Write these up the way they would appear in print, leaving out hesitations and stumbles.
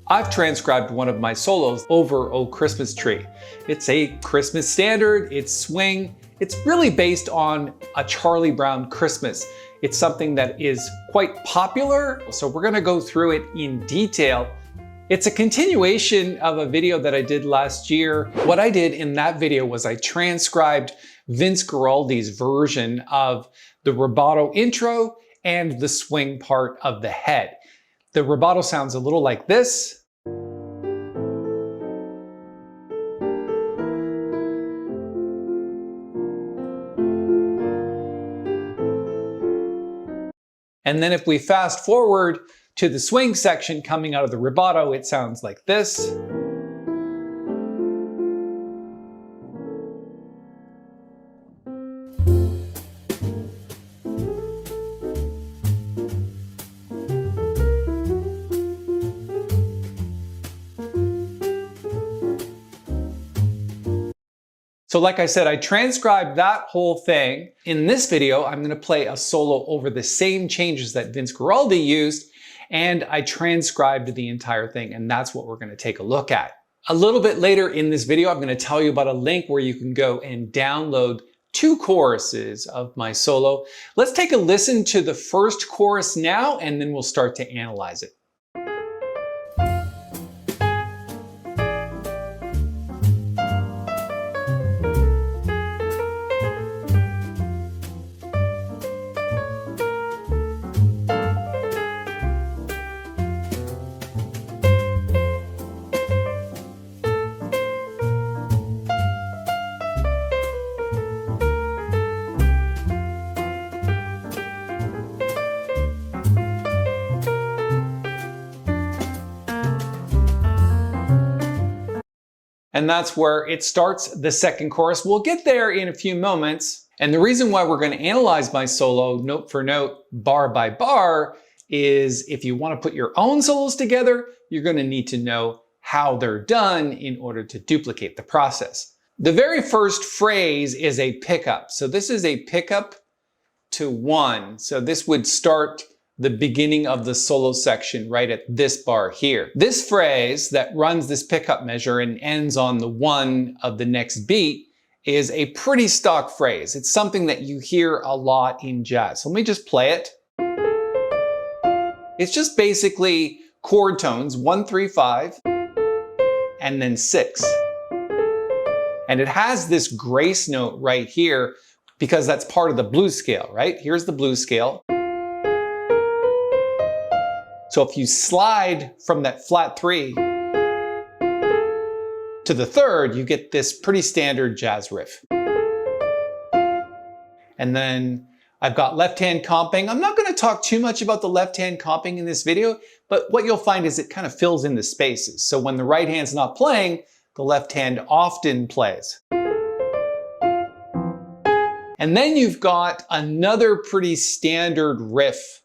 I've transcribed one of my solos over "O Christmas Tree." It's a Christmas standard, it's swing. It's really based on a Charlie Brown Christmas. It's something that is quite popular, so we're gonna go through it in detail. It's a continuation of a video that I did last year. What I did in that video was I transcribed Vince Guaraldi's version of the rubato intro and the swing part of the head. The rubato sounds a little like this. And then if we fast forward to the swing section coming out of the rubato, it sounds like this. So like I said, I transcribed that whole thing. In this video, I'm gonna play a solo over the same changes that Vince Guaraldi used, and I transcribed the entire thing, and that's what we're gonna take a look at. A little bit later in this video, I'm gonna tell you about a link where you can go and download 2 choruses of my solo. Let's take a listen to the first chorus now, and then we'll start to analyze it. And that's where it starts the second chorus. We'll get there in a few moments. And the reason why we're going to analyze my solo note for note, bar by bar, is if you want to put your own solos together, you're going to need to know how they're done in order to duplicate the process. The very first phrase is a pickup. So this is a pickup to 1. So this would start the beginning of the solo section right at this bar here. This phrase that runs this pickup measure and ends on the 1 of the next beat is a pretty stock phrase. It's something that you hear a lot in jazz. So let me just play it. It's just basically chord tones, 1, 3, 5, and then 6. And it has this grace note right here because that's part of the blues scale, right? Here's the blues scale. So if you slide from that flat 3 to the 3rd, you get this pretty standard jazz riff. And then I've got left hand comping. I'm not going to talk too much about the left hand comping in this video, but what you'll find is it kind of fills in the spaces. So when the right hand's not playing, the left hand often plays. And then you've got another pretty standard riff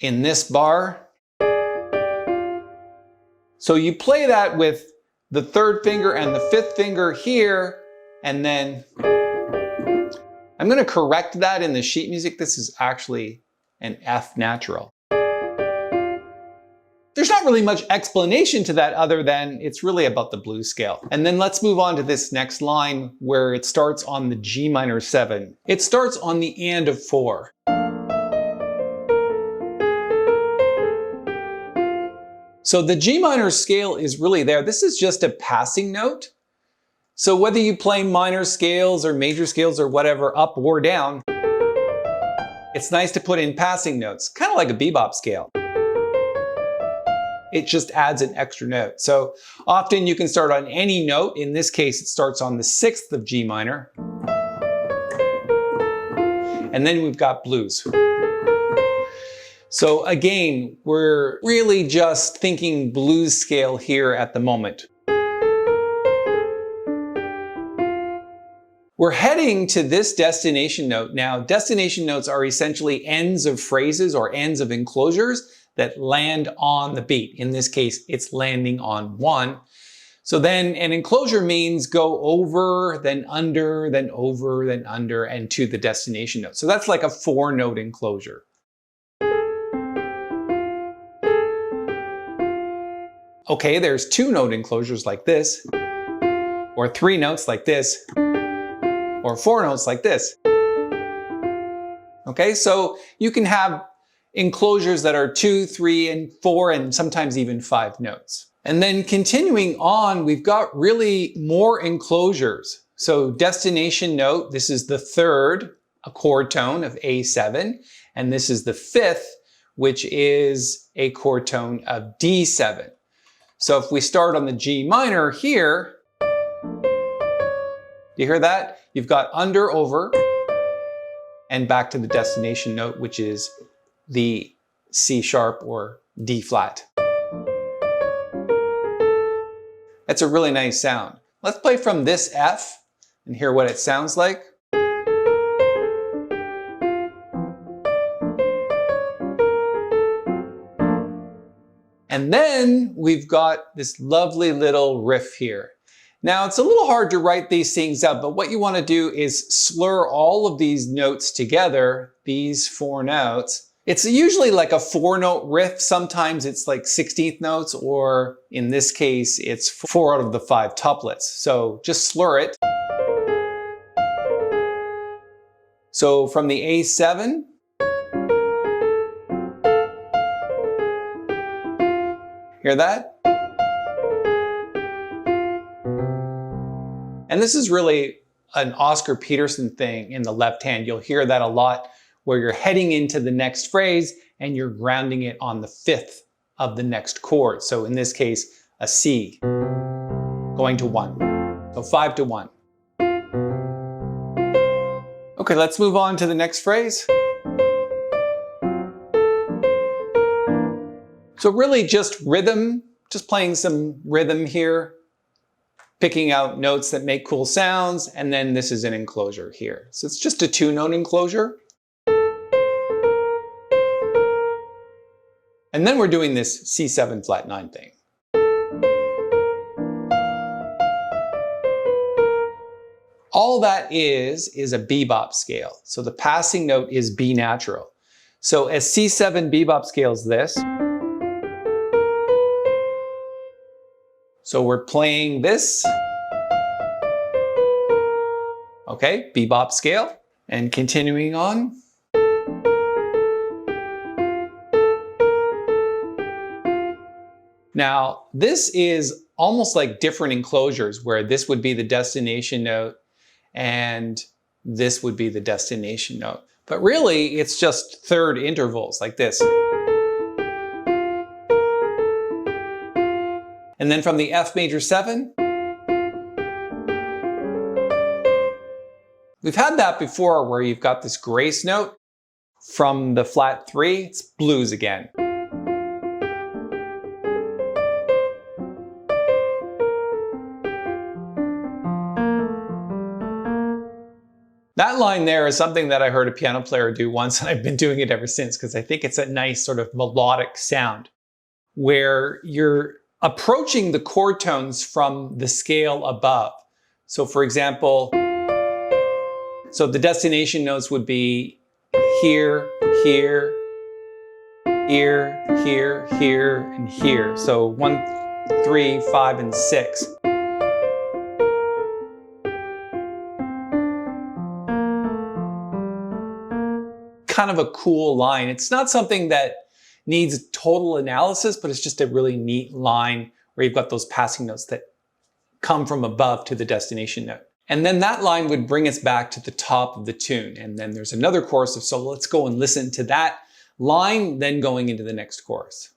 in this bar. So you play that with the 3rd finger and the 5th finger here, and then I'm going to correct that in the sheet music. This is actually an F natural. There's not really much explanation to that other than it's really about the blues scale. And then let's move on to this next line where it starts on the G minor 7. It starts on the and of 4. So the G minor scale is really there. This is just a passing note. So whether you play minor scales or major scales or whatever, up or down, it's nice to put in passing notes, kind of like a bebop scale. It just adds an extra note. So often you can start on any note. In this case, it starts on the 6th of G minor. And then we've got blues. So again, we're really just thinking blues scale here at the moment. We're heading to this destination note. Now, destination notes are essentially ends of phrases or ends of enclosures that land on the beat. In this case, it's landing on 1. So then an enclosure means go over, then under, then over, then under, and to the destination note. So that's like a 4-note enclosure. Okay, there's 2-note enclosures like this, or 3 notes like this, or 4 notes like this. Okay, so you can have enclosures that are 2, 3, and 4, and sometimes even 5 notes. And then continuing on, we've got really more enclosures. So destination note, this is the 3rd a chord tone of A7, and this is the 5th, which is a chord tone of D7. So if we start on the G minor here, do you hear that? You've got under, over, and back to the destination note, which is the C sharp or D flat. That's a really nice sound. Let's play from this F and hear what it sounds like. And then we've got this lovely little riff here. Now it's a little hard to write these things out, but what you want to do is slur all of these notes together, these 4 notes. It's usually like a 4-note riff. Sometimes it's like 16th notes, or in this case, it's 4 out of the 5 tuplets. So just slur it. So from the A7, hear that? And this is really an Oscar Peterson thing in the left hand. You'll hear that a lot where you're heading into the next phrase and you're grounding it on the 5th of the next chord. So in this case, a C going to 1. So 5 to 1. Okay, let's move on to the next phrase. So really just rhythm, just playing some rhythm here, picking out notes that make cool sounds, and then this is an enclosure here. So it's just a 2-note enclosure. And then we're doing this C7 flat 9 thing. All that is a bebop scale. So the passing note is B natural. So a C7 bebop scale is this. So we're playing this. Okay, bebop scale. And continuing on. Now, this is almost like different enclosures where this would be the destination note and this would be the destination note. But really, it's just 3rd intervals like this. And then from the F major 7, we've had that before where you've got this grace note. From the flat 3, it's blues again. That line there is something that I heard a piano player do once, and I've been doing it ever since because I think it's a nice sort of melodic sound where you're approaching the chord tones from the scale above. So for example, so the destination notes would be here, here, here, here, here, and here. So 1, 3, 5, and 6. Kind of a cool line. It's not something that needs total analysis, but it's just a really neat line where you've got those passing notes that come from above to the destination note. And then that line would bring us back to the top of the tune. And then there's another chorus of solo. Let's go and listen to that line, then going into the next chorus.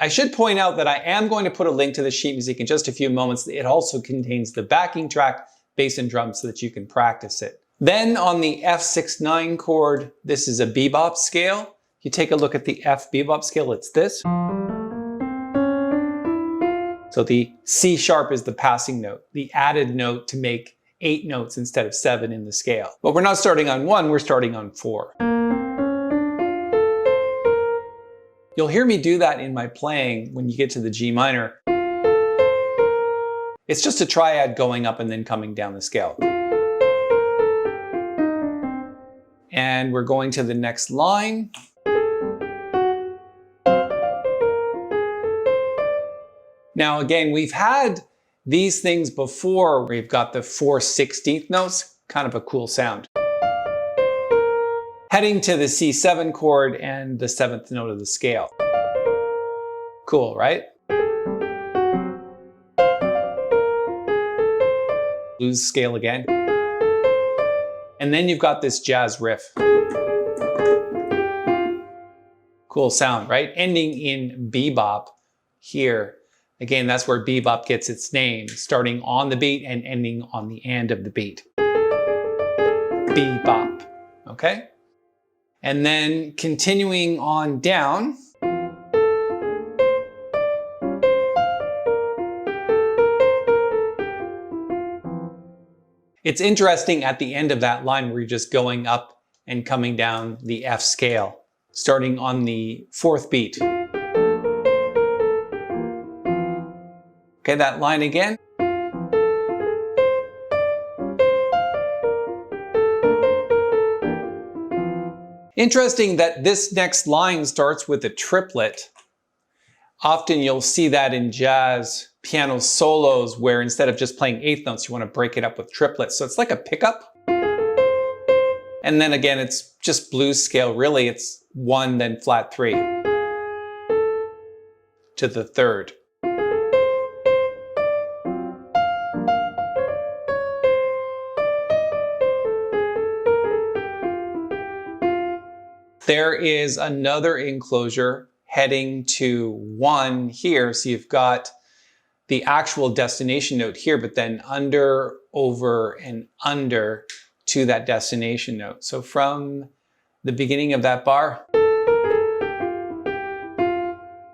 I should point out that I am going to put a link to the sheet music in just a few moments. It also contains the backing track, bass and drums, so that you can practice it Then on the F6/9 chord, this is a bebop scale. You take a look at the F bebop scale, it's this. So the C sharp is the passing note, the added note to make 8 notes instead of 7 in the scale. But we're not starting on 1, we're starting on 4. You'll hear me do that in my playing when you get to the G minor. It's just a triad going up and then coming down the scale. And we're going to the next line. Now again, we've had these things before. We've got the 4/16 notes, kind of a cool sound. Heading to the C7 chord and the 7th note of the scale. Cool, right? Blues scale again. And then you've got this jazz riff. Cool sound, right? Ending in bebop here. Again, that's where bebop gets its name, starting on the beat and ending on the end of the beat. Bebop, okay? And then continuing on down. It's interesting at the end of that line where you're just going up and coming down the F scale, starting on the 4th beat. Okay, that line again. Interesting that this next line starts with a triplet. Often you'll see that in jazz piano solos where instead of just playing 8th notes, you want to break it up with triplets. So it's like a pickup. And then again, it's just blues scale. Really, it's 1, then flat 3 to the 3rd. There is another enclosure heading to 1 here. So you've got the actual destination note here, but then under, over, and under to that destination note. So from the beginning of that bar,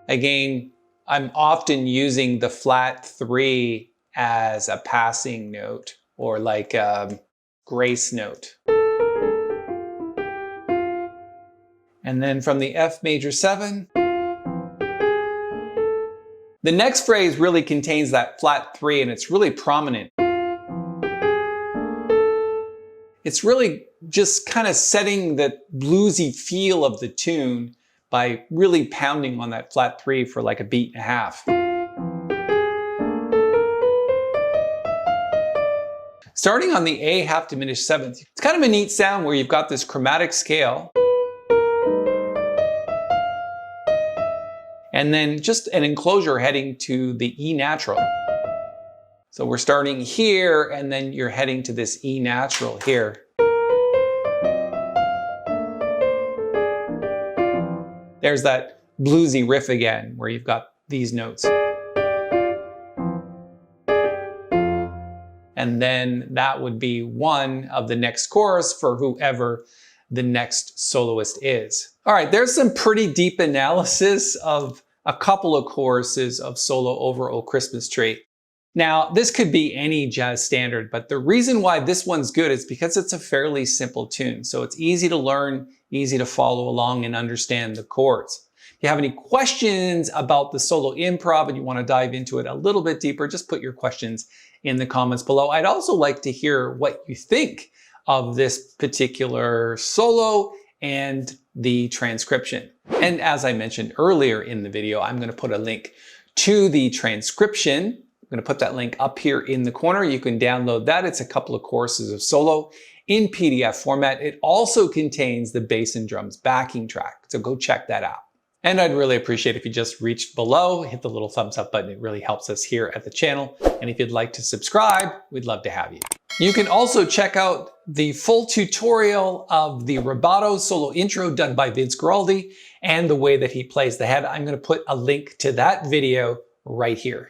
again, I'm often using the flat 3 as a passing note or like a grace note. And then from the F major 7, the next phrase really contains that flat 3 and it's really prominent. It's really just kind of setting the bluesy feel of the tune by really pounding on that flat 3 for like a beat and a half. Starting on the A half diminished 7th, it's kind of a neat sound where you've got this chromatic scale. And then just an enclosure heading to the E natural. So we're starting here and then you're heading to this E natural here. There's that bluesy riff again where you've got these notes. And then that would be 1 of the next chorus for whoever the next soloist is. All right, there's some pretty deep analysis of a couple of choruses of Solo Over O Christmas Tree. Now, this could be any jazz standard, but the reason why this one's good is because it's a fairly simple tune. So it's easy to learn, easy to follow along and understand the chords. If you have any questions about the solo improv and you want to dive into it a little bit deeper, just put your questions in the comments below. I'd also like to hear what you think of this particular solo and the transcription. And as I mentioned earlier in the video, I'm going to put a link to the transcription. I'm going to put that link up here in the corner. You can download that. It's a couple of courses of solo in PDF format. It also contains the bass and drums backing track. So go check that out. And I'd really appreciate if you just reached below, hit the little thumbs up button. It really helps us here at the channel. And if you'd like to subscribe, we'd love to have you. You can also check out the full tutorial of the rubato solo intro done by Vince Guaraldi and the way that he plays the head. I'm going to put a link to that video right here.